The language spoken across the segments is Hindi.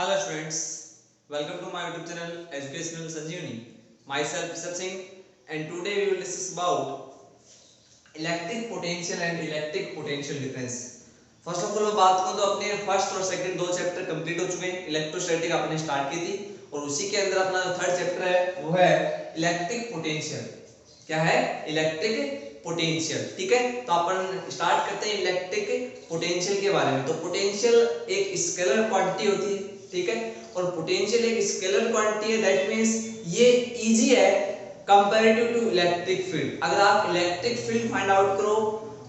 Hello students, welcome to my YouTube channel Educational Sanjeevani. Myself Rishabh Singh and today we will discuss about electric potential and electric potential difference. First of all मैं बात करूं तो अपने फर्स्ट और सेकंड दो चैप्टर कंप्लीट हो चुके हैं. इलेक्ट्रोस्टैटिक आपने स्टार्ट की थी और उसी के अंदर अपना जो थर्ड चैप्टर है वो है इलेक्ट्रिक पोटेंशियल. क्या है? Electric potential. ठीक है, तो अपन स्टार्ट करते हैं इलेक्ट्रिक पोटेंशियल के बारे में. तो पोटेंशियल एक स्केलर क्वांटिटी होती है. ठीक है, और पोटेंशियल एक स्केलर क्वांटिटी है. दैट मींस ये इजी है कंपैरेटिव टू इलेक्ट्रिक फील्ड. अगर आप इलेक्ट्रिक फील्ड फाइंड आउट करो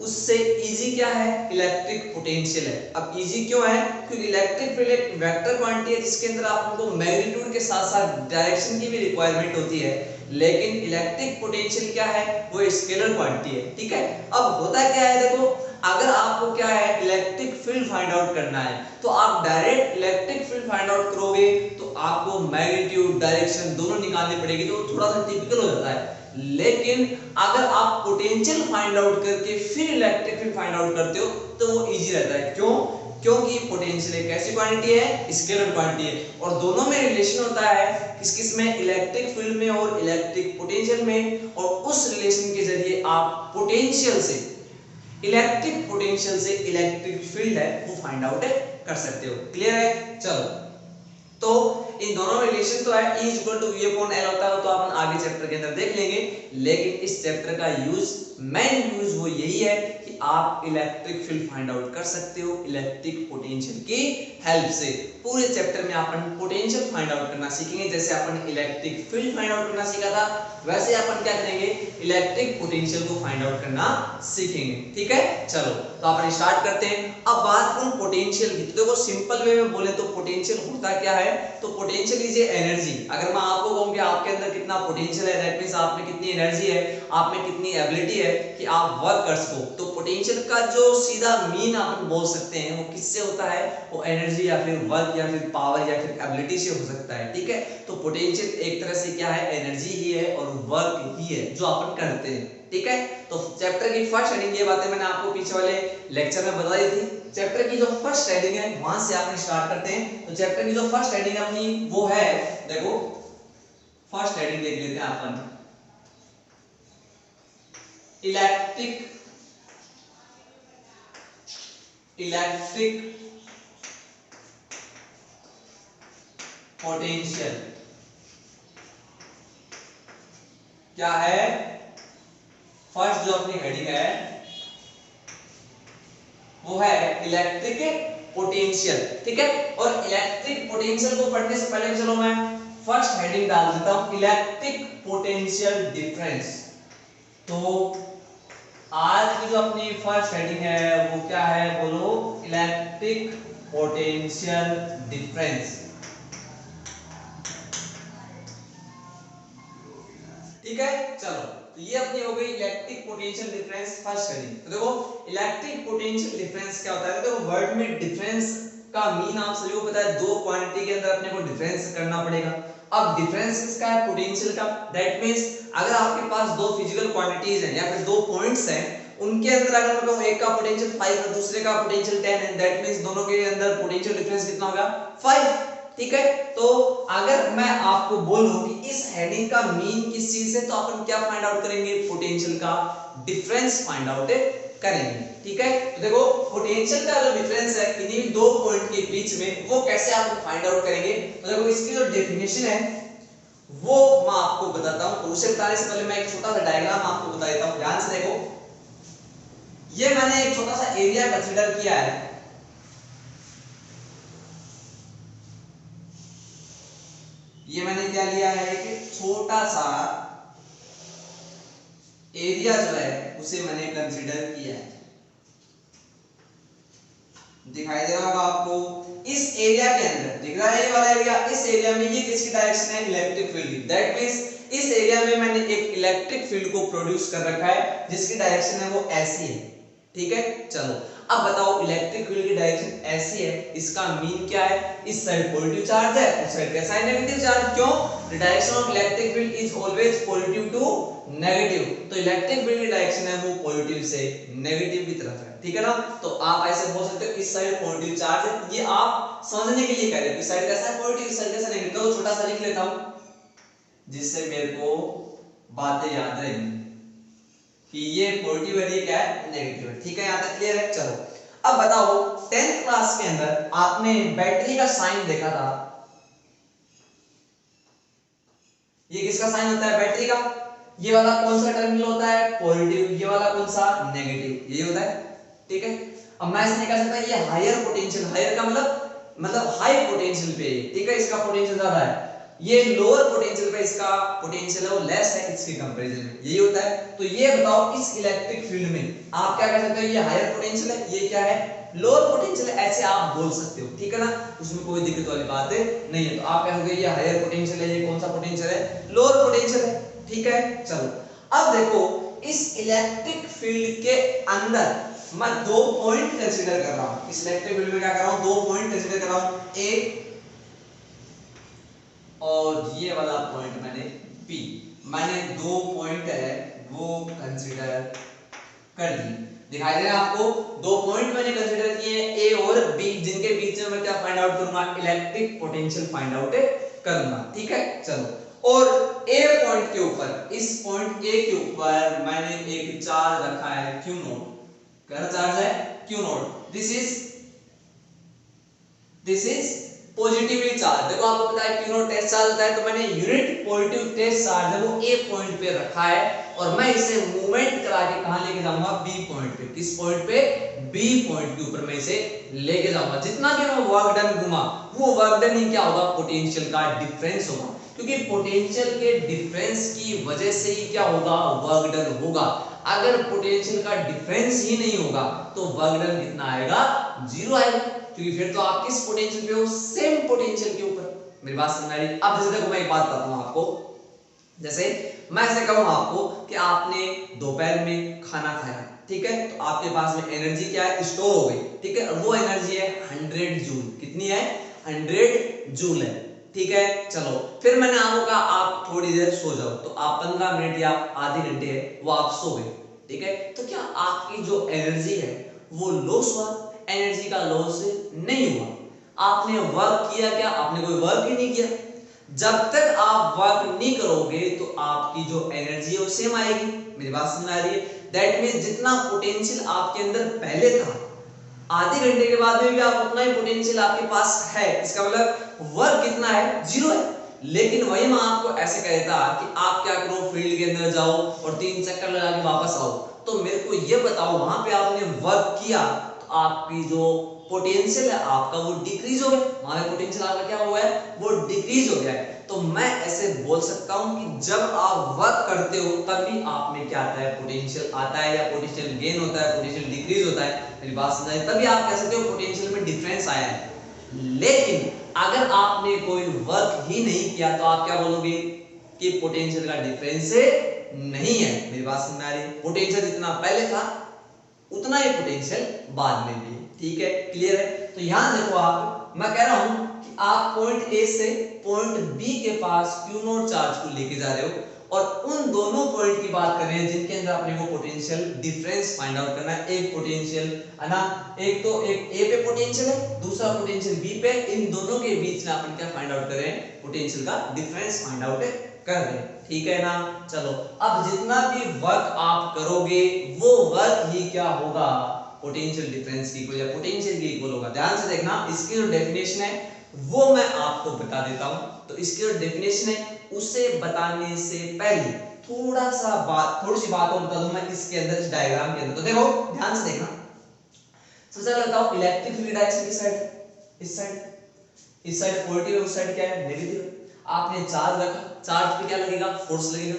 उससे इजी क्या है? इलेक्ट्रिक पोटेंशियल है. अब इजी क्यों है? क्योंकि इलेक्ट्रिक फील्ड एक वेक्टर क्वांटिटी है जिसके अंदर आपको मैग्नीट्यूड के साथ साथ डायरेक्शन की भी रिक्वायरमेंट होती है. लेकिन इलेक्ट्रिक पोटेंशियल क्या है? वो स्केलर क्वांटिटी है. ठीक है, अब होता क्या है, देखो अगर आपको क्या है इलेक्ट्रिक फील्ड फाइंड आउट करना है तो आप direct electric field find out करोगे तो आपको मैग्नीट्यूड डायरेक्शन दोनों निकालनी पड़ेगी, तो थोड़ा सा टिपिकल हो जाता है. लेकिन अगर आप पोटेंशियल फाइंड आउट करके फिर इलेक्ट्रिक फील्ड फाइंड आउट करते हो तो वो इजी रहता है. क्यों? क्योंकि पोटेंशियल एक ऐसी क्वांटिटी है, स्केलर क्वांटिटी है, और दोनों में रिलेशन होता है किस किस में? इलेक्ट्रिक फील्ड में और इलेक्ट्रिक पोटेंशियल में. और उस रिलेशन के जरिए आप पोटेंशियल से इलेक्ट्रिक पोटेंशियल से इलेक्ट्रिक फील्ड है वो फाइंड आउट कर सकते हो. क्लियर है? चलो, तो इन दोनों में रिलेशन तो है, E = V/L होता है, तो अपन आगे चैप्टर के अंदर देख लेंगे. लेकिन इस चैप्टर का मेन यूज वो यही है कि आप इलेक्ट्रिक फील्ड फाइंड आउट कर सकते हो इलेक्ट्रिक पोटेंशियल की हेल्प से. पूरे चैप्टर में अपन पोटेंशियल फाइंड आउट करना सीखेंगे. जैसे अपन इलेक्ट्रिक फील्ड फाइंड आउट करना सीखा था वैसे अपन क्या करेंगे, इलेक्ट्रिक पोटेंशियल को फाइंड आउट करना सीखेंगे. ठीक है, चलो तो अपन स्टार्ट करते हैं. अब बात करूं पोटेंशियल की, तो देखो सिंपल वे में बोले तो पोटेंशियल होता क्या है? तो पोटेंशियल इज एनर्जी. अगर मैं आपको कहूं कि आपके अंदर कितना पोटेंशियल है, दैट मींस आप में कितनी एनर्जी है, आप में कितनी एबिलिटी है कि आप वर्क कर सको. तो पोटेंशियल का जो सीधा मीन अपन बोल सकते हैं वो किससे होता है? वो एनर्जी या फिर वर्क या फिर पावर या फिर एबिलिटी से हो सकता है. ठीक है, तो पोटेंशियल एक तरह से क्या है? एनर्जी ही है और वर्क ही है जो अपन करते हैं. ठीक है, तो चैप्टर की फर्स्ट हेडिंग, ये बातें मैंने आपको पीछे वाले लेक्चर में बताई थी. चैप्टर की जो फर्स्ट हेडिंग है वहां से अपन स्टार्ट करते हैं. तो चैप्टर की जो फर्स्ट हेडिंग है अपनी वो है, देखो फर्स्ट हेडिंग देख लेते हैं अपन, इलेक्ट्रिक पोटेंशियल. क्या है? फर्स्ट जो अपनी हेडिंग है वो है इलेक्ट्रिक पोटेंशियल. ठीक है, और इलेक्ट्रिक पोटेंशियल को पढ़ने से पहले चलो मैं फर्स्ट हेडिंग डाल देता हूं, इलेक्ट्रिक पोटेंशियल डिफरेंस. तो आज की जो अपनी फर्स्ट हेडिंग है वो क्या है? बोलो, इलेक्ट्रिक पोटेंशियल डिफरेंस. ठीक है, चलो तो ये अपनी हो गई electric potential difference first heading. तो देखो इलेक्ट्रिक पोटेंशियल डिफरेंस क्या होता है? देखो वर्ड में डिफरेंस का मीन आप सभी को पता है, दो क्वांटिटी के अंदर अपने को डिफरेंस करना पड़ेगा. अब डिफरेंस किसका है? पोटेंशियल का. दैट मींस अगर आपके पास दो फिजिकल क्वांटिटीज हैं या फिर दो पॉइंट्स हैं, उनके अंदर अगर मैं कहूं एक का पोटेंशियल 5 है दूसरे का पोटेंशियल 10 है, दैट मींस दोनों के अंदर पोटेंशियल डिफरेंस कितना होगा? 5. ठीक है, तो अगर मैं आपको बोलूं कि इस हेडिंग का मीन किस चीज से, तो अपन क्या फाइंड आउट करेंगे? पोटेंशियल का डिफरेंस फाइंड आउट करेंगे. ठीक है, तो देखो पोटेंशियल का जो डिफरेंस है इन्हीं दो पॉइंट के बीच में वो कैसे आप फाइंड आउट करेंगे. तो देखो इसकी जो डेफिनेशन है वो मैं आपको बताता हूं. तो उसे बताने से पहले मैं एक छोटा सा डायग्राम आपको बता देता हूं. ध्यान से देखो, ये मैंने एक छोटा सा एरिया कंसीडर किया है. ये मैंने क्या लिया है? एक छोटा सा एरिया जो है उसे मैंने कंसीडर किया है. दिखाई दे रहा होगा आपको. इस एरिया के अंदर दिख रहा है ये वाला एरिया. इस एरिया में ये किसकी डायरेक्शन है? Electric field. दैट मींस इस एरिया में मैंने एक इलेक्ट्रिक फील्ड को प्रोड्यूस कर रखा है जिसकी डायरेक्शन है वो ऐसी है. ठीक है, चलो अब बताओ इलेक्ट्रिक फील्ड की डायरेक्शन ऐसी है, इसका मीन क्या है, इस साइड पॉजिटिव चार्ज है, उस साइड कैसा है, नेगेटिव चार्ज। क्यों? The direction of electric field is always positive to negative, तो इलेक्ट्रिक फील्ड की डायरेक्शन है वो पॉजिटिव से नेगेटिव की तरफ है, ठीक है ना। तो आप ऐसे बोल सकते हो इस साइड पॉजिटिव चार्ज है, ये आप समझने के लिए कह रहे हो, इस साइड कैसा है पॉजिटिव, इस साइड कैसा नेगेटिव। तो छोटा सा लिख लेता हूं जिससे मेरे को बातें याद रहेंगी कि ये पॉजिटिव है, ये क्या है, नेगेटिव है, ठीक है, यहां तक क्लियर है। चलो अब बताओ 10th क्लास के अंदर आपने बैटरी का साइन देखा था, ये किसका साइन होता है, बैटरी का। ये वाला कौन सा टर्मिनल होता है, पॉजिटिव, ये वाला कौन सा, नेगेटिव, यही होता है, ठीक है। अब मैं ऐसे कह सकता ये हायर पोटेंशियल, हायर का मतलब हाई पोटेंशियल पे, ठीक है, इसका पोटेंशियल ज्यादा है, ये लोअर पोटेंशियल पे इसका पोटेंशियल है वो लेस है इसके कंपैरिजन में, यही होता है। तो ये बताओ इस इलेक्ट्रिक फील्ड में आप क्या कह सकते हो, ये हायर पोटेंशियल है, ये क्या है, लोअर पोटेंशियल है, ऐसे आप बोल सकते हो, ठीक है ना, उसमें कोई दिक्कत वाली बात नहीं है। तो आप कह सकते हो ये हायर पोटेंशियल है, ये कौन सा पोटेंशियल है, लोअर पोटेंशियल है, ठीक है। चलो अब देखो इस इलेक्ट्रिक फील्ड के अंदर मैं दो पॉइंट कंसीडर कर रहा हूं, इस इलेक्ट्रिक फील्ड में क्या कर रहा हूं, दो पॉइंट कंसीडर कर रहा हूं, ए और ये वाला पॉइंट मैंने बी, मैंने दो पॉइंट है वो कंसीडर कर दी, दिखाई दे रहा है आपको, दो पॉइंट मैंने कंसीडर किए ए और बी, जिनके बीच में मैं क्या फाइंड आउट करूंगा, इलेक्ट्रिक पोटेंशियल फाइंड आउट करूंगा, ठीक है। चलो और ए पॉइंट के ऊपर, इस पॉइंट ए के ऊपर मैंने एक चार्ज रखा है क्यू नॉट, क्या चार्ज है, Q not, this is positively charge. देखो आपको पता है क्यू नॉट टेस्ट चार्ज होता है, तो मैंने यूनिट पॉजिटिव टेस्ट चार्ज है वो ए पॉइंट पे रखा है और मैं इसे मूवमेंट करा के कहां लेके जाऊंगा, बी पॉइंट पे। किस पॉइंट पे, बी पॉइंट के ऊपर मैं इसे लेके जाऊंगा। जितना भी मैं वर्क डन घुमा वो वर्क डन ही क्या होगा, पोटेंशियल का डिफरेंस होगा, क्योंकि पोटेंशियल के डिफरेंस की वजह से ही क्या होगा, वर्क डन होगा। अगर पोटेंशियल का डिफरेंस ही नहीं होगा तो वर्क डन कितना आएगा, जीरो आएगा, क्योंकि फिर तो आप किस पोटेंशियल पे हो, सेम पोटेंशियल के ऊपर। मेरी बात समझ आ रही है। अब जैसे देखो मैं एक बात बताता हूं आपको, जैसे मैं ऐसे कहूं आपको कि आपने दोपहर में खाना खाया, ठीक है, तो आपके पास में एनर्जी क्या है, स्टोर हो गई, ठीक है, और वो एनर्जी है 100 जूल, कितनी है, 100 जूल है, ठीक है। चलो फिर मैंने आपको कहा आप थोड़ी देर सो जाओ, तो आप 15 मिनट या आधे घंटे है वो आप सो गए, ठीक है, तो क्या आपकी जो एनर्जी है वो लॉस हुआ, एनर्जी का लॉस नहीं हुआ। आपने वर्क किया क्या, आपने कोई वर्क ही नहीं किया। जब तक आप वर्क नहीं करोगे तो आपकी जो एनर्जी है वो सेम आएगी। मेरी बात समझ आ रही है। दैट मींस जितना पोटेंशियल आपके अंदर पहले था, आधे घंटे के बाद में भी आप उतना ही पोटेंशियल आपके पास है, इसका मतलब वर्क कितना है, जीरो है। लेकिन वही मैं आपको ऐसे कहता कि आप क्या करो, फील्ड के अंदर जाओ और 3 चक्कर लगा के वापस आओ, तो मेरे को ये बताओ वहां पे आपने वर्क किया तो आपकी जो पोटेंशियल है आपका वो डिक्रीज हो गया, वहां पोटेंशियल आपका क्या हुआ है, वो डिक्रीज हो गया है। तो मैं ऐसे बोल सकता हूं कि जब आप वर्क करते हो तभी आप में क्या आता है, पोटेंशियल आता है या पोटेंशियल गेन होता है, पोटेंशियल डिक्रीज होता है। मेरी बात समझ आई, तभी आप कह सकते हो पोटेंशियल में डिफरेंस आया है। लेकिन अगर आपने कोई वर्क ही नहीं किया तो आप क्या बोलोगे कि पोटेंशियल का डिफरेंस नहीं है। मेरी बात समझ आ रही है। पोटेंशियल जितना पहले था उतना ही पोटेंशियल बाद में भी, ठीक है, क्लियर है। तो यहां देखो आप, मैं कह रहा हूं कि आप पॉइंट ए से पॉइंट बी के पास क्यू नॉट चार्ज को लेके जा रहे हो और उन दोनों पॉइंट की बात कर रहे हैं जिनके अंदर आपने वो पोटेंशियल डिफरेंस फाइंड आउट करना है। एक पोटेंशियल है ना, एक तो एक ए पे पोटेंशियल है, दूसरा पोटेंशियल बी पे, इन दोनों के बीच में अपन क्या फाइंड आउट कर रहे हैं, पोटेंशियल का डिफरेंस फाइंड आउट कर रहे हैं, ठीक है ना। चलो अब जितना भी वर्क आप करोगे वो वर्क ही क्या होगा, पोटेंशियल डिफरेंस की इक्वल या पोटेंशियल के इक्वल होगा। ध्यान से देखना, इसकी जो डेफिनेशन है वो मैं आपको बता देता हूं। तो इसकी जो डेफिनेशन है उसे बताने से पहले थोड़ी सी बात और बता दूं मैं इसके अंदर, इस डायग्राम के अंदर। तो देखो ध्यान से देखना, सबसे पहले बताओ इलेक्ट्रिक फील्ड डायरेक्शन किस साइड है, इस साइड पॉजिटिव है, उस साइड क्या है, नेगेटिव है। आपने चार्ज रखा, चार्ज पे क्या लगेगा, फोर्स लगेगा।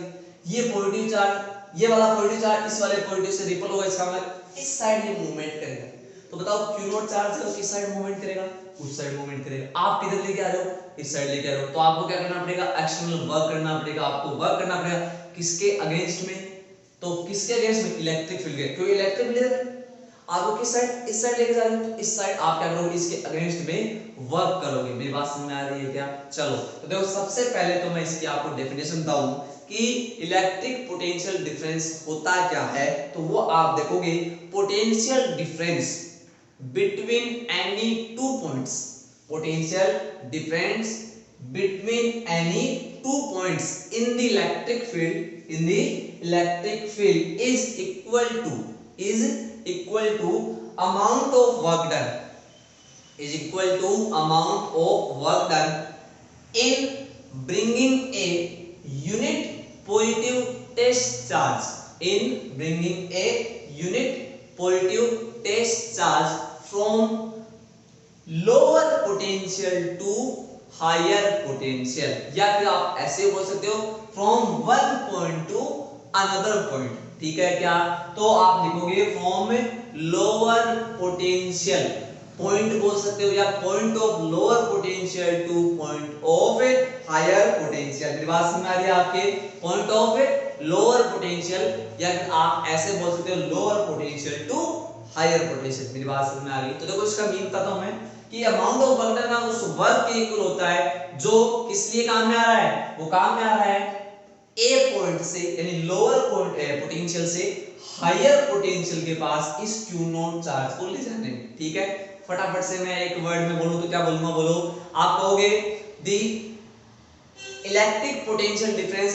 ये पॉजिटिव चार्ज, ये वाला पॉजिटिव चार्ज इस वाले पॉजिटिव से रिपल होगा, इसका मतलब इस साइड ये मूवमेंट करेगा। तो बताओ क्यू नॉट चार्ज है, किस साइड मूवमेंट करेगा, उस साइड मूवमेंट करेगा। आप किधर लेके आ रहे हो, इस साइड लेके आ रहे हो, तो आपको क्या करना पड़ेगा, एक्सटर्नल वर्क करना पड़ेगा, आपको वर्क करना पड़ेगा किसके अगेंस्ट में, तो किसके अगेंस्ट में, इलेक्ट्रिक फील्ड के, क्योंकि इलेक्ट्रिक फील्ड है। आपको किस साइड, इस साइड लेके जा रहे हो, तो इस साइड आप क्या करोगे, इसके अगेंस्ट में वर्क करोगे। मेरी बात समझ में आ रही है क्या? चलो तो देखो, सबसे पहले तो मैं इसकी आपको डेफिनेशन बताऊं कि इलेक्ट्रिक पोटेंशियल डिफरेंस होता क्या है। तो वो आप देखोगे, potential difference between any two points, potential difference between any 2 points in the electric field is equal to amount of work done, is equal to amount of work done in bringing a unit positive test charge, in bringing a unit positive test charge from lower potential to higher potential, या फिर आप ऐसे बोल सकते हो from one point to another point. ठीक है क्या? तो आप लिखोगे फ्रॉम लोअर पोटेंशियल पॉइंट बोल सकते हो, या point of lower potential to point of higher potential. मेरी बात समझ आ रही है आपके? पॉइंट ऑफ लोअर पोटेंशियल, या फिर आप ऐसे बोल सकते हो lower potential to higher potential. मेरी बात समझ में आ गई? तो देखो, इसका मीन बताता हूं मैं कि अमाउंट ऑफ वर्क डन उस वर्क के इक्वल होता है जो किस लिए काम में आ रहा है, वो काम में आ रहा है ए पॉइंट से, यानी लोअर पोटेंशियल से हायर पोटेंशियल के पास इस क्यू नॉट चार्ज को ले जाने में। ठीक है, फटाफट से मैं एक वर्ड में बोलूं तो क्या बोलूंगा, बोलो। आप कहोगे the electric potential difference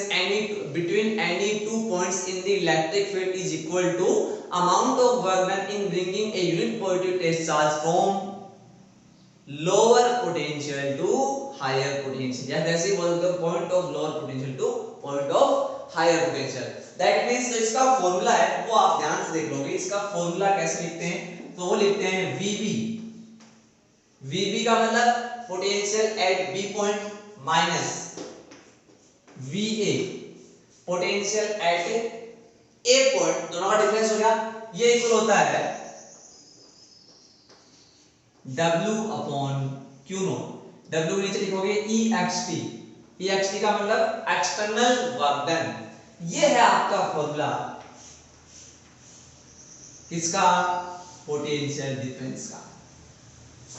between any 2 points in the electric field is equal to amount of work done in bringing a unit positive test charge from lower potential to higher potential, या जैसे बोल दो point of lower potential to point of higher potential। That means जो इसका फॉर्मूला है वो आप ध्यान से देख लोगे। इसका फॉर्मूला कैसे लिखते हैं, तो वो लिखते हैं VB। VB का मतलब potential at B point minus VA potential at A point, दोनों का डिफरेंस हो गया, ये इक्वल होता है W upon Q not. W नीचे लिखोगे EXT, EXT का मतलब एक्सटर्नल वर्क डन। ये है आपका फॉर्मूला किसका, पोटेंशियल डिफरेंस का।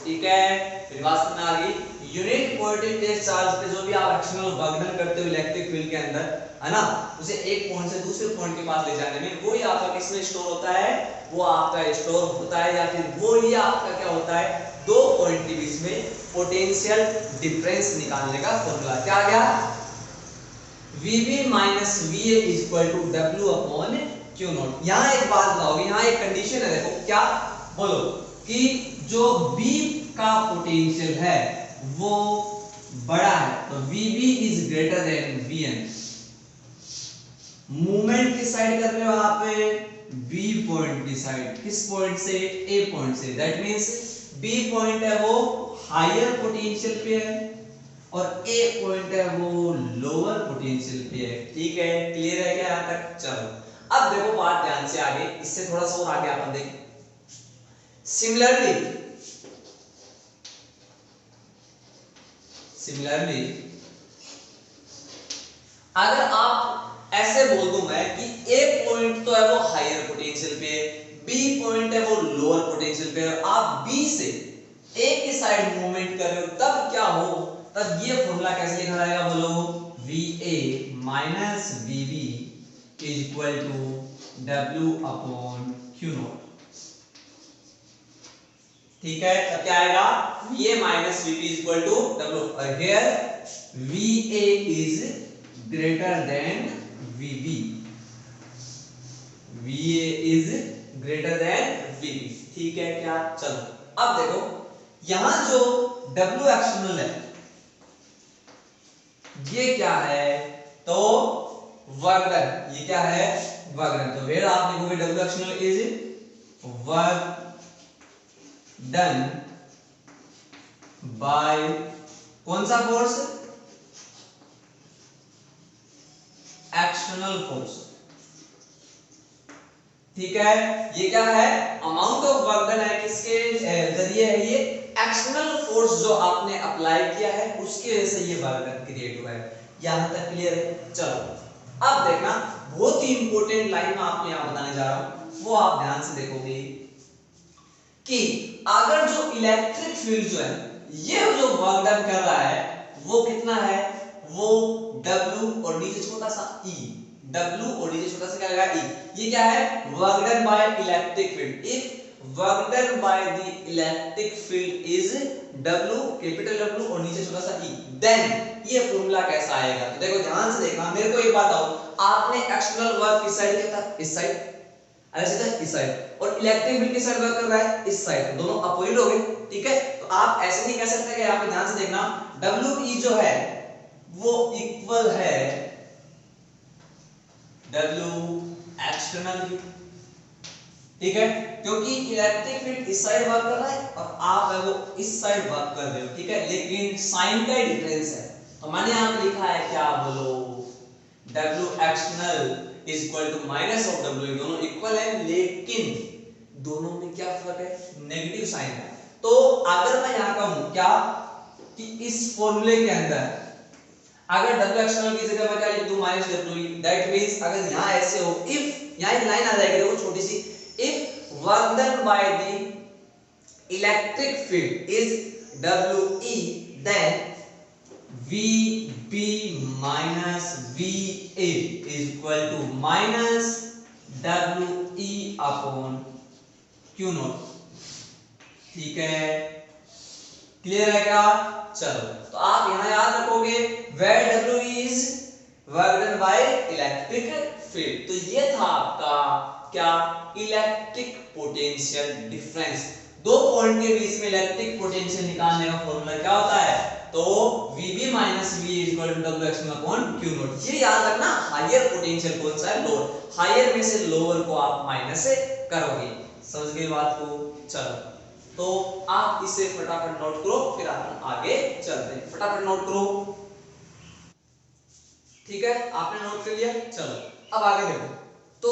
ठीक है, फिर बात में आ गई यूनिट पॉजिटिव टेस्ट चार्ज पे जो भी आप एक्सटर्नल वर्क डन करते हो इलेक्ट्रिक फील्ड के अंदर, है ना, उसे एक पॉइंट से दूसरे पॉइंट के पास ले जाने में, वो ही आपका किसमें स्टोर होता है, वो आपका स्टोर होता है, या फिर वो ही आपका क्या होता है, दो पॉइंट के बीच में पोटेंशियल डिफरेंस निकालने का फॉर्मूला। क्या आ गया, VB minus VA is equal to W upon Q naught. यहाँ एक बात बताओगे, यहाँ एक कंडीशन है, देखो क्या, बोलो कि जो B का पोटेंशियल है वो बड़ा है, तो VB is greater then VN। Movement किस साइड कर रहे हो आप, B पॉइंट की साइड, किस पॉइंट से, A पॉइंट से। दैट मींस B पॉइंट है वो हायर पोटेंशियल पे है और A पॉइंट है वो लोअर पोटेंशियल पे है। ठीक है, क्लियर है क्या यहाँ तक? चलो अब देखो बात ध्यान से आगे, इससे थोड़ा सा और आगे अपन देखें। सिमिलरली अगर आप ऐसे बोल दूं मैं कि A पॉइंट तो है वो हायर पोटेंशियल पे है, B पॉइंट है वो लोअर पोटेंशियल पे है, आप B से A की साइड मूवमेंट कर रहे हो, तब क्या हो, तब ये फॉर्मूला कैसे लिखा जाएगा, बोलो, VA minus VB is equal to W upon Q naught. ठीक है, तब क्या आएगा, VA minus VB is equal to W, और here VA is greater than VB, VA is greater than VB। ठीक है क्या? चलो अब देखो, यहां जो W एक्सटर्नल है ये क्या है, तो वर्क डन, ये क्या है, वर्क डन। तो फिर आप लिखोगे W external is work done bye कौन सा फोर्स, एक्सटर्नल फोर्स। ठीक है, ये क्या है, अमाउंट ऑफ वर्क डन है, किसके जरिए है, ये एक्सटर्नल फोर्स जो आपने अप्लाई किया है उसके वजह से ये वर्क डन क्रिएट हुआ है। यहां तक क्लियर है? चलो अब देखना, बहुत ही इंपॉर्टेंट लाइन में आपको यहां बताने जा रहा हूं, वो आप ध्यान से देखोगे। कि अगर जो इलेक्ट्रिक फील्ड जो है ये जो वर्क डन कर रहा है वो कितना है, वो W और नीचे छोटा सा E, W और नीचे छोटा सा क्या लगा E, ये क्या है, work done by electric field. If work done by the electric field is W, capital W और नीचे छोटा सा E, देन ये फॉर्मूला कैसा आएगा। तो देखो ध्यान से देखना, मेरे को एक बात आओ, आपने एक्सटर्नल वर्क किस साइड किया था, इस साइड, ऐसे था इस साइड, और इलेक्ट्रिक फील्ड किस साइड वर्क कर रहा है, इस साइड, दोनों अपोजिट हो गए, ठीक है। तो आप ऐसे नहीं कह सकते कि यहाँ पे ध्यान से देखना WE जो है वो इक्वल है W एक्सटर्नल की, ठीक है, क्योंकि इलेक्ट्रिक फील्ड इस साइड वर्क कर रहा है और आप है वो इस साइड वर्क कर रहे हो, ठीक है, लेकिन साइन का डिफरेंस है। तो मैंने यहाँ पे लिखा है क्या, बोलो, W external is equal to minus of W, दोनों इक्वल है लेकिन दोनों में क्या फर्क है, नेगेटिव साइन है। तो अगर मैं यहाँ कहूँ क्या कि इस फॉर्मूले के अंदर अगर W एक्सटर्नल की जगह मैं क्या लिख दूं, माइनस WE, दैट मींस अगर यहाँ ऐसे हो, इफ यहाँ एक लाइन आ जाएगी देखो छोटी सी, if work done by the electric field is WE then VB minus VA is equal to minus WE upon Q naught, ठीक है, क्लियर है क्या। चलो तो आप यहाँ याद रखोगे where WE is work done by electric field। तो ये था आपका क्या, इलेक्ट्रिक पोटेंशियल डिफरेंस। दो पॉइंट के बीच में इलेक्ट्रिक पोटेंशियल निकालने का फॉर्मूला क्या होता है, तो VB minus VA is equal to W external upon Q not. ये याद रखना, हायर पोटेंशियल कौन सा है, लोअर, हायर में से लोअर को आप माइनस से करोगे, समझ गए बात को। चलो तो आप इसे फटाफट नोट करो, फिर आप आगे चलते हैं, फटाफट नोट करो, ठीक है, आपने नोट कर लिया। चलो अब आगे देखो, तो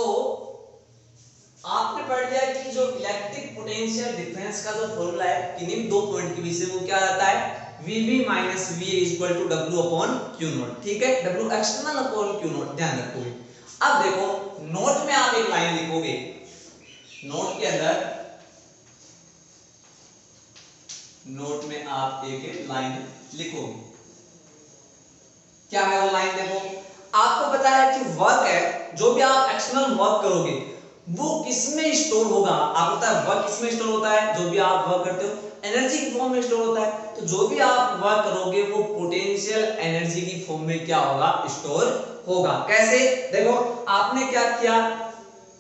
आपने पढ़ लिया कि जो इलेक्ट्रिक पोटेंशियल डिफरेंस का जो फॉर्मूला है किन्हीं दो पॉइंट के बीच में, वो क्या रहता है, VB minus VA is equal to W upon Q naught, ठीक है, W external upon Q naught, ध्यान रखोगे। अब देखो नोट में आप एक लाइन लिखोगे, नोट के अंदर, नोट में आप एक लाइन लिखोगे, क्या है वो लाइन, देखो आपको पता है कि वर्क है, जो भी आप एक्सटर्नल वर्क करोगे वो किसमें स्टोर होगा, आपको पता है वर्क किसमें स्टोर होता है, जो भी आप वर्क करते हो एनर्जी की फॉर्म में स्टोर होता है। तो जो भी आप वर्क करोगे वो पोटेंशियल एनर्जी की फॉर्म में क्या होगा, स्टोर होगा। कैसे, देखो आपने क्या किया,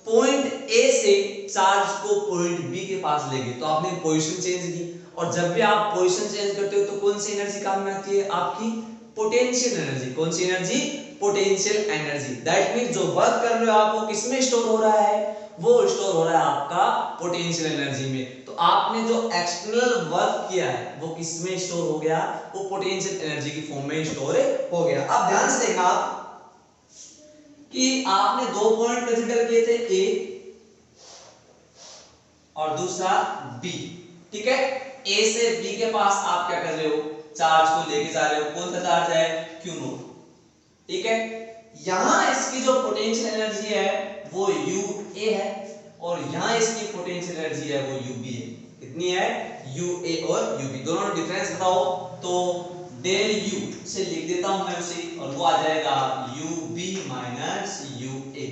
पॉइंट ए से चार्ज को पॉइंट बी के पास ले गए, तो आपने पोजीशन चेंज की, और जब भी आप पोजीशन चेंज करते हो तो कौन सी एनर्जी काम में आती है, आपकी पोटेंशियल एनर्जी। कौन सी energy, potential energy. That means जो वर्क कर रहे हो आप वो किसमें स्टोर हो रहा है, वो स्टोर हो रहा है आपका पोटेंशियल एनर्जी में। तो आपने जो एक्सटर्नल वर्क किया है वो किसमें स्टोर हो गया, वो पोटेंशियल एनर्जी की फॉर्म में स्टोर हो गया। अब ध्यान से देखना कि आपने दो पॉइंट कंसीडर किए थे, ए और दूसरा बी, ठीक है, ए से बी के पास आप क्या कर रहे हो, चार्ज को लेके जा रहे हो, कौन सा चार्ज है, Q नॉट, ठीक है। यहां इसकी जो पोटेंशियल एनर्जी है वो UA है, और यहां इसकी पोटेंशियल एनर्जी है वो UB है। कितनी है, UA और UB, दोनों डिफरेंस बताओ। तो डेल U से लिख देता हूं मैं उसे, और वो आ जाएगा UB माइनस UA।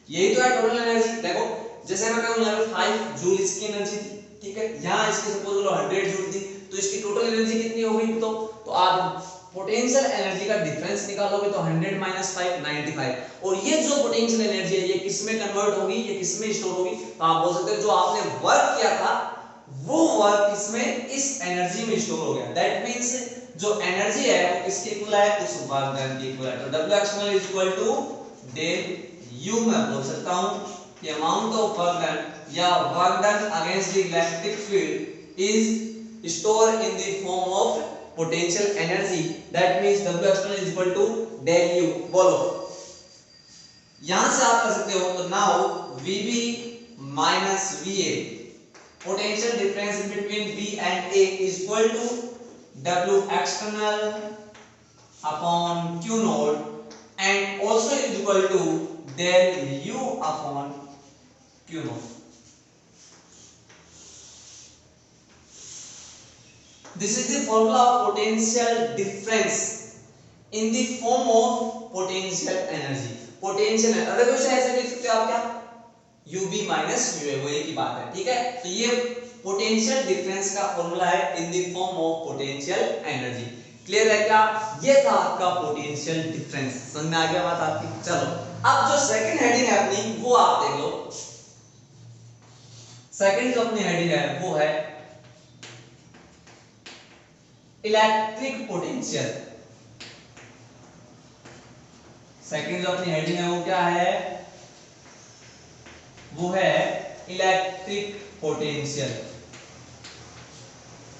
यही तो है टोटल एनर्जी। देखो जैसे मैं कहूं यहाँ पे 5 जूल इसकी एनर्जी थी, ठीक है, यहाँ इसकी सपोज लो 100 जूल थी, तो इसकी टोटल एनर्जी कितनी हो गई, तो आप पोटेंशियल एनर्जी का डिफरेंस निकालोगे तो 100 माइनस 5 95, और ये जो पोटेंशियल एनर्जी है ये किसमें कन्वर्ट होगी, ये किसमें स्टोर होगी, तो आप बोल सकते हो जो आपने वर्क किया था वो वर्क इसमें इस एनर्जी में स्टोर हो गया। दैट मींस जो एनर्जी है वो किसके इक्वल है, उस वर्क डन के इक्वल है। तो W external is equal to del U, मैं बोल सकता हूं कि अमाउंट ऑफ वर्क डन या work done against the electric field is store in the form of potential energy, that means W external is equal to del U। बोलो यहां से आप कर सकते हो, तो now VB minus VA, potential difference between B and A is equal to W external upon Q naught, and also is equal to del U upon Q naught। This is the formula of potential difference in the form of potential energy. Potential अगर कुछ ऐसे लिख सकते हो आप, क्या UB माइनस UA, वो एक ही बात है, ठीक है। तो ये पोटेंशियल डिफरेंस का फॉर्मूला है इन the form of potential energy. Clear है क्या? ये था आपका पोटेंशियल डिफरेंस। समझ में आ गया बात आपकी? चलो अब जो सेकंड हेडिंग है अपनी वो आप देख लो। सेकंड जो अपनी हेडिंग है वो है इलेक्ट्रिक पोटेंशियल। सेकंड जो अपनी हेडिंग है वो क्या है? वो है इलेक्ट्रिक पोटेंशियल।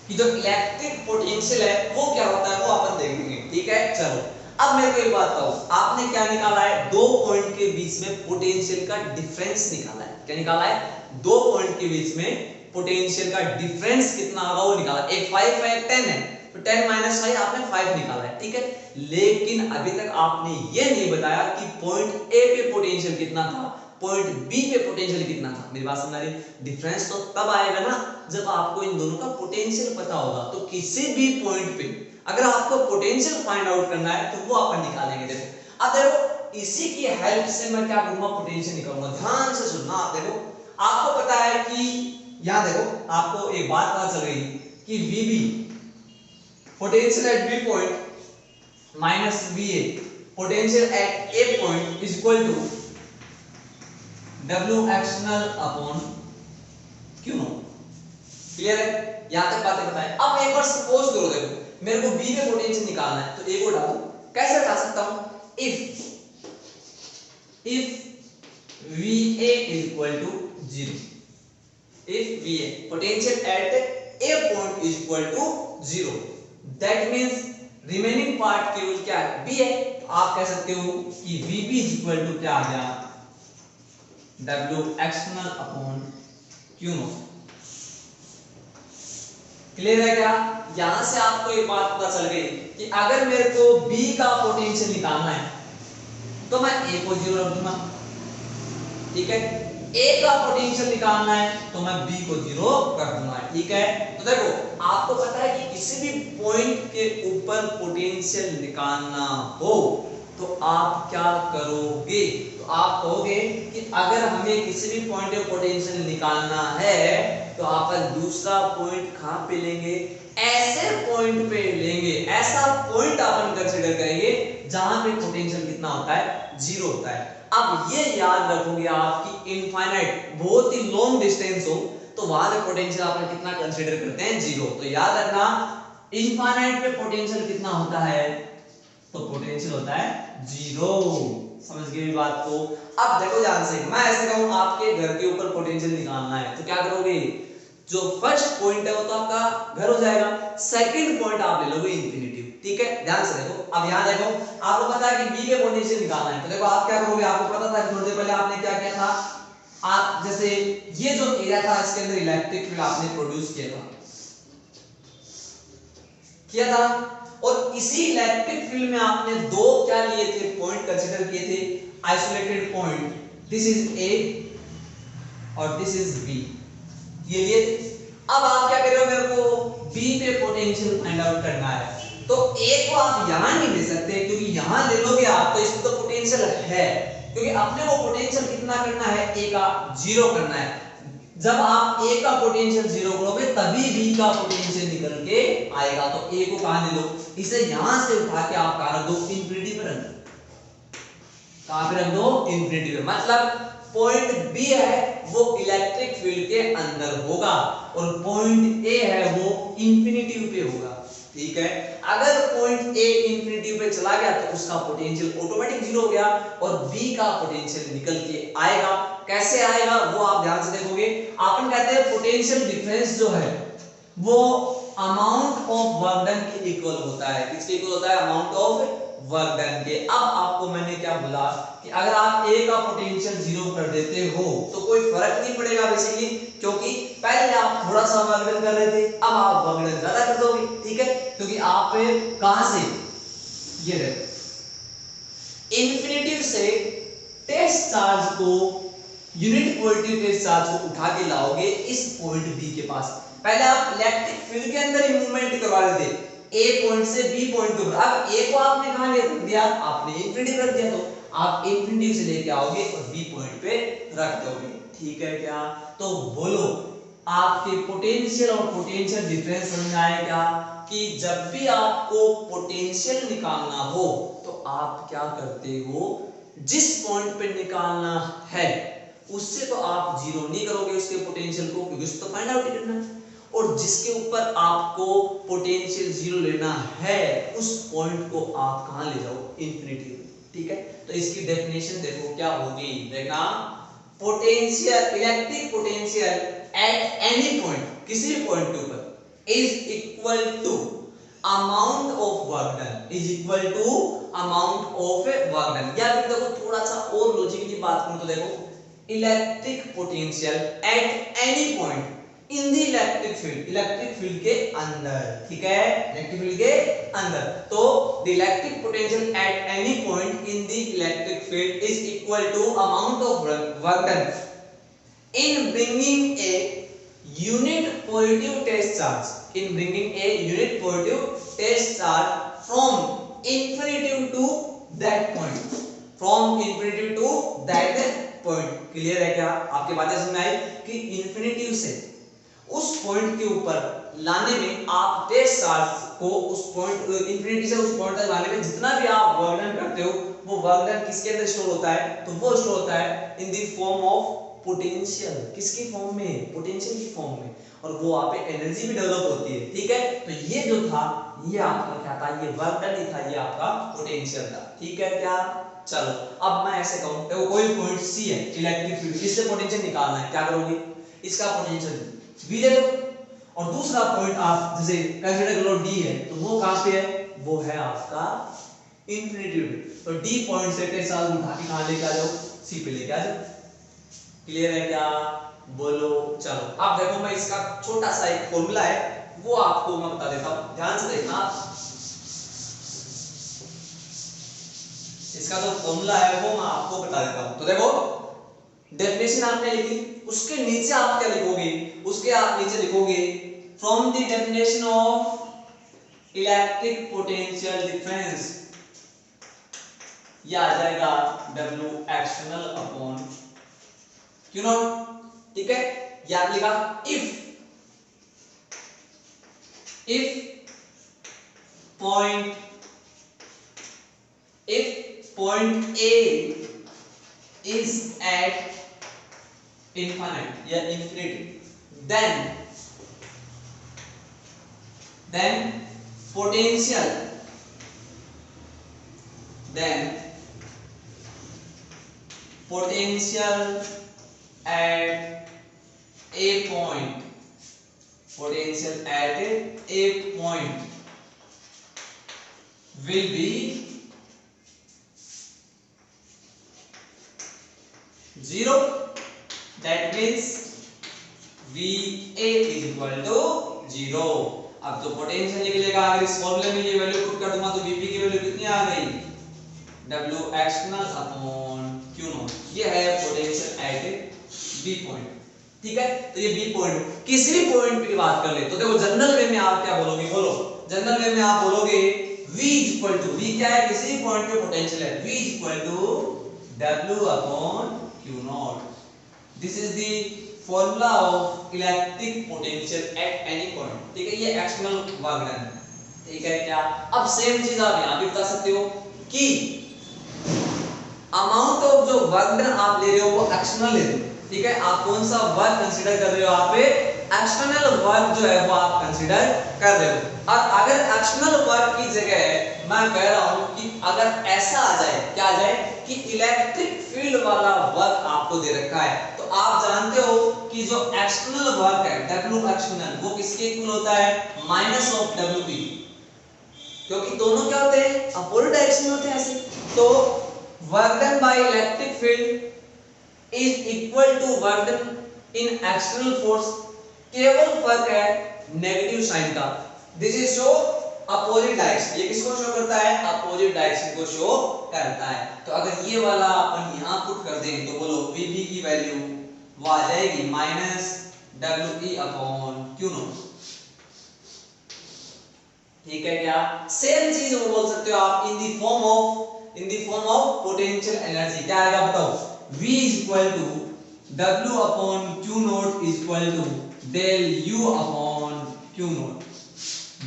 कि जो इलेक्ट्रिक पोटेंशियल है वो क्या होता है वो अपन देखेंगे, ठीक है। चलो अब मेरे को एक बात बताओ, आपने क्या निकाला है? दो पॉइंट के बीच में पोटेंशियल का डिफरेंस निकाला है। क्या निकाला है? दो पॉइंट के बीच में पोटेंशियल का डिफरेंस कितना होगा वो निकाला। एक 5 है, एक 10 है, तो 10 माइनस 5 आपने 5 निकाला है, ठीक है। लेकिन अभी तक आपने ये नहीं बताया कि पॉइंट ए पे पोटेंशियल कितना था, पॉइंट बी पे पोटेंशियल कितना था। मेरी बात समझ आ रही? डिफरेंस तो तब आएगा ना जब आपको इन दोनों का पोटेंशियल पता होगा। तो किसी भी पॉइंट पे अगर आपको पोटेंशियल फाइंड आउट करना है तो वो अपन निकालेंगे। देखो अब देखो, इसी की हेल्प से मैं क्या करूंगा? पोटेंशियल निकालूंगा। ध्यान से सुनना। आप देखो, आपको पता है कि यहां देखो, आपको एक बात पता चल गई कि VB potential at B point minus VA potential at A point is equal to W external upon Q naught. Clear है? यहां तक बातें बताएं। अब एक बार सपोज करो, देखो मेरे को B में पोटेंशियल निकालना है तो A को डालो। कैसे हटा सकता हूं? if VA is equal to 0, if VA potential at A point is equal to 0, that means remaining part केवल क्या है? B है। तो आप कह सकते हो कि VB is equal to क्या आ गया? W external upon Q naught. Clear है क्या? यहां से आपको एक बात पता चल गई कि अगर मेरे को B का पोटेंशियल निकालना है तो मैं A को 0 रख दूंगा, ठीक है। A का पोटेंशियल निकालना है तो मैं B को 0 कर दूंगा, ठीक है। तो देखो आपको पता है कि किसी भी पॉइंट के ऊपर पोटेंशियल निकालना हो तो आप क्या करोगे? तो आप कहोगे कि अगर हमें किसी भी पॉइंट पे पोटेंशियल निकालना है तो अपन दूसरा पॉइंट कहां पे लेंगे? ऐसे पॉइंट पे लेंगे। ऐसा पॉइंट अपन कंसीडर करेंगे जहां पे पोटेंशियल कितना होता है? 0 होता है। अब ये याद रखोगे आप कि इनफाइनाइट बहुत ही लॉन्ग डिस्टेंस हो तो वहां पे पोटेंशियल अपन कितना कंसीडर करते हैं? 0। तो याद रखना इनफाइनाइट पे पोटेंशियल कितना होता है? तो पोटेंशियल होता है 0। समझ गए बात को? अब देखो ध्यान से, मैं ऐसे कहूं आपके घर के ऊपर पोटेंशियल निकालना है तो क्या करोगे? जो फर्स्ट पॉइंट है वो तो आपका घर हो जाएगा, सेकंड पॉइंट आप ले लोगे इंफिनिटी, ठीक है। ध्यान से देखो, अब यहां देखो आपको पता है कि B के पोटेंशियल निकालना है तो देखो आप क्या करोगे? आपको पता था कि थोड़ी देर पहले आपने क्या किया था? आप जैसे ये जो एरिया था इसके अंदर इलेक्ट्रिक फील्ड आपने प्रोड्यूस किया था और इसी इलेक्ट्रिक फील्ड में आपने दो क्या लिए थे? पॉइंट कंसीडर किए थे, isolated point. This is A और दिस इज B, ये लिए थे। अब आप क्या कर रहे हो? मेरे को B पे पोटेंशियल फाइंड आउट करना है तो A को आप यहां नहीं ले सकते क्योंकि यहां ले लोगे आप तो इसमें तो पोटेंशियल है, क्योंकि अपने को पोटेंशियल कितना करना है? A का 0 करना है। जब आप A का पोटेंशियल 0 करोगे तभी B का पोटेंशियल निकल के आएगा। तो A को कहां ले लो? इसे यहां से उठा के आप कहां रख दो? इंफिनिटी पे रख दो। कहां पे रख दो? इंफिनिटी पे। मतलब पॉइंट B है वो इलेक्ट्रिक फील्ड के अंदर होगा और पॉइंट A है वो इंफिनिटी पे होगा, ठीक है। अगर पॉइंट A इंफिनिटी पे चला गया तो उसका पोटेंशियल ऑटोमेटिक 0 हो गया और B का पोटेंशियल निकल के आएगा। कैसे आएगा वो आप ध्यान से देखोगे। अपन कहते हैं पोटेंशियल डिफरेंस जो है वो अमाउंट ऑफ वर्क डन के इक्वल होता है। किसके इक्वल होता है? अमाउंट ऑफ वर्क डन के। अब आपको मैंने क्या बोला कि अगर आप A का पोटेंशियल 0 कर देते हो तो कोई फर्क नहीं पड़ेगा बेसिकली, क्योंकि पहले आप थोड़ा सा वर्क डन कर रहे थे, अब आप वर्क डन ज्यादा कर दोगे, ठीक है। क्योंकि आप कहां से ये रहे इंफिनिटी से टेस्ट चार्ज को यूनिट पॉजिटिव टेस्ट चार्ज को उठा के लाओगे इस पॉइंट B के पास। पहले आप इलेक्ट्रिक फील्ड के अंदर ही मूवमेंट करवा रहे थे ए पॉइंट से बी पॉइंट के ऊपर। अब ए को आपने कहां ले रख दिया, आपने इंफिनिटी रख दिया, तो आप इंफिनिटी से लेके आओगे और बी पॉइंट पे रख दोगे, ठीक है क्या? तो बोलो आपके पोटेंशियल और पोटेंशियल डिफरेंस समझ में आया क्या? कि जब भी आपको पोटेंशियल निकालना हो तो आप क्या करते हो, जिस पॉइंट पे निकालना है उससे तो आप जीरो नहीं करोगे उसके पोटेंशियल को, क्योंकि उसको तो फाइंड आउट करना है, और जिसके ऊपर आपको पोटेंशियल जीरो लेना है उस पॉइंट को आप कहां ले जाओ, इंफिनिटी, ठीक है? तो इसकी डेफिनेशन देखो क्या होगी, देखना potential, electric potential at any point, किसी भी पॉइंट के ऊपर is equal to amount of work done, is equal to amount of work done. या फिर देखो थोड़ा सा और लॉजिकली बात करूं तो देखो electric potential at any point in the electric field के अंदर, ठीक है? इलेक्ट्रिक फील्ड के अंदर, तो the electric potential at any point in the electric field is equal to amount of work done in bringing a unit positive test charge, in bringing a unit positive test charge from infinity to that point, from infinity to that point। Clear है क्या? आपके बातें समझ में आई कि इंफिनिटी से उस पॉइंट के ऊपर लाने में आप टेस्ट चार्ज को उस पॉइंट इंफिनिटी से उस पॉइंट तक लाने में जितना भी आप वर्क डन करते हो वो वर्क डन किसके अंदर स्टोर होता है, तो वो स्टोर होता है इन द फॉर्म ऑफ पोटेंशियल। किसकी फॉर्म में? पोटेंशियल की फॉर्म में, और वो वहां पे एनर्जी भी डेवलप होती है, ठीक है? तो ये जो था ये आपका क्या था, ये वर्क डन ही था, ये आपका पोटेंशियल था, ठीक है क्या? चलो अब मैं ऐसे कहूं, देखो कोई पॉइंट सी है इलेक्ट्रिक फील्ड, इससे पोटेंशियल निकालना है, क्या करोगे, इसका पोटेंशियल v ले लो, और दूसरा पॉइंट आप जैसे कंसीडर कर लो d है, तो वो कहां पे है, वो है आपका इंफिनिटी पे, तो d पॉइंट से टेस्ट चार्ज उठा के कहां लेके आ जाओ, c पे लेके आ जाओ। क्लियर है क्या? बोलो। चलो अब देखो मैं इसका छोटा सा एक फॉर्मूला है वो आपको मैं बता देता हूं, ध्यान से देखना। इसका जो फॉर्मूला है वो मैं आपको बता देता हूं। तो देखो डेफिनेशन आपने लिखी, उसके नीचे आप क्या लिखोगे, उसके आप नीचे लिखोगे from the definition of electric potential difference, ये आ जाएगा W external upon Q not, ठीक है? ये आप लिखा if point A is at infinite या infinity, then potential at a point, potential at a point will be 0, that means VA is equal to 0। अब तो पोटेंशियल निकलेगा, अगर इस फॉर्मूले में ये वैल्यू पुट कर दूंगा तो VP की वैल्यू कितनी आ गई, W external upon Q not, ये है पोटेंशियल एट B पॉइंट, ठीक है? तो ये B पॉइंट, किसी भी पॉइंट की बात कर ले तो देखो जनरल वे में आप क्या बोलोगे, बोलो जनरल वे में आप बोलोगे V is equal to, V क्या है, किसी भी पॉइंट पे पोटेंशियल है, V is equal to W upon Q naught. This is the formula of electric potential at any point, ठीक है? ये एक्सटर्नल वर्क डन, ठीक है क्या? अब सेम चीज आप यहां भी बता सकते हो कि अमाउंट ऑफ जो वर्क डन आप ले रहे हो वो एक्सटर्नल ले रहे हो, ठीक है? आप कौन सा वर्क कंसीडर कर रहे हो, आप एक्सटर्नल वर्क जो है वो आप कंसीडर कर रहे हो। और अगर एक्सटर्नल वर्क की जगह मैं कह रहा हूं कि अगर ऐसा आ जाए, क्या आ जाए कि इलेक्ट्रिक फील्ड वाला वर्क आपको दे रखा है, तो आप जानते हो कि जो एक्सटर्नल वर्क है W एक्सटर्नल वो किसके इक्वल होता है, माइनस ऑफ WP, क्योंकि दोनों क्या होते हैं, अपोजिट डायरेक्शन में होते हैं ऐसे। तो work done by electric field is equal to work done in external force, केवल फर्क है नेगेटिव साइन का। This is show opposite direction, ये किसको शो करता है, अपोजिट डायरेक्शन को शो करता है। तो अगर ये वाला अपन यहां पुट कर दें तो बोलो VB की वैल्यू वो आ जाएगी minus WE upon Q not. ठीक है क्या? सेम चीज वो बोल सकते हो आप इन the form of potential energy. क्या आएगा बताओ? V is equal to W upon Q naught is equal to del U upon Q naught,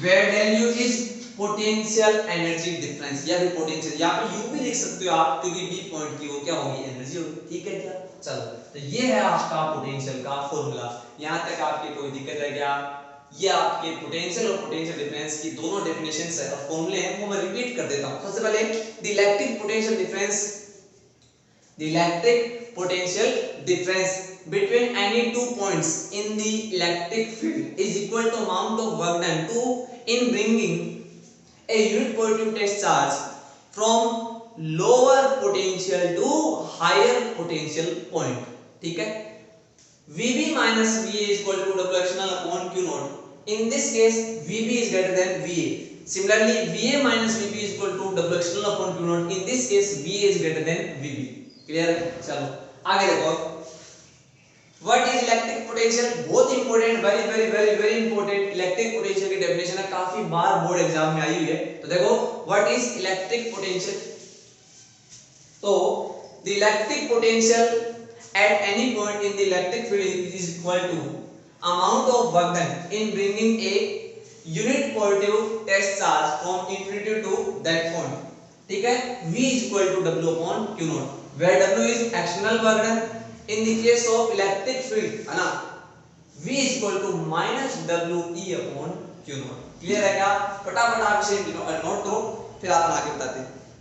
where del U is potential energy difference या फिर पोटेंशियल, यहाँ पे U भी लिख सकते हो आप क्योंकि B पॉइंट की वो क्या होगी? एनर्जी होगी। ठीक है क्या? चलो तो ये है आपका पोटेंशियल का फॉर्मूला। यहाँ तक आपकी कोई दिक्कत है क्या? ये आपके पोटेंशियल और पोटेंशियल डिफरेंस की दोनों डेफिनेशंस है और फॉर्मूले हैं, वो मैं रिपीट कर देता हूं। सबसे पहले the electric potential difference, the electric potential difference between any two points in the electric field is equal to amount of work done to in bringing a unit positive test charge from lower potential to higher potential point। ठीक है? VB minus VA is equal to W external upon Q naught. In this case, VB is greater than VA. Similarly, VA minus VB is equal to W external upon Q naught. In this case, VA is greater than VB. Clear है? चलो आगे देखो। What is electric potential? बहुत important, very important electric potential की definition है, काफी बार बोर्ड एग्जाम में आई हुई है। तो देखो what is electric potential? तो the electric potential at any point in the electric field is equal to amount of work done in bringing a unit positive test charge from infinity to that point। ठीक है? V is equal to W upon Q naught, where W is external work done। In the case of electric field है ना, V is equal to minus WE upon Q naught। Clear है क्या? फटाफट आप इसे नोट करो, फिर आप आगे बताते हैं।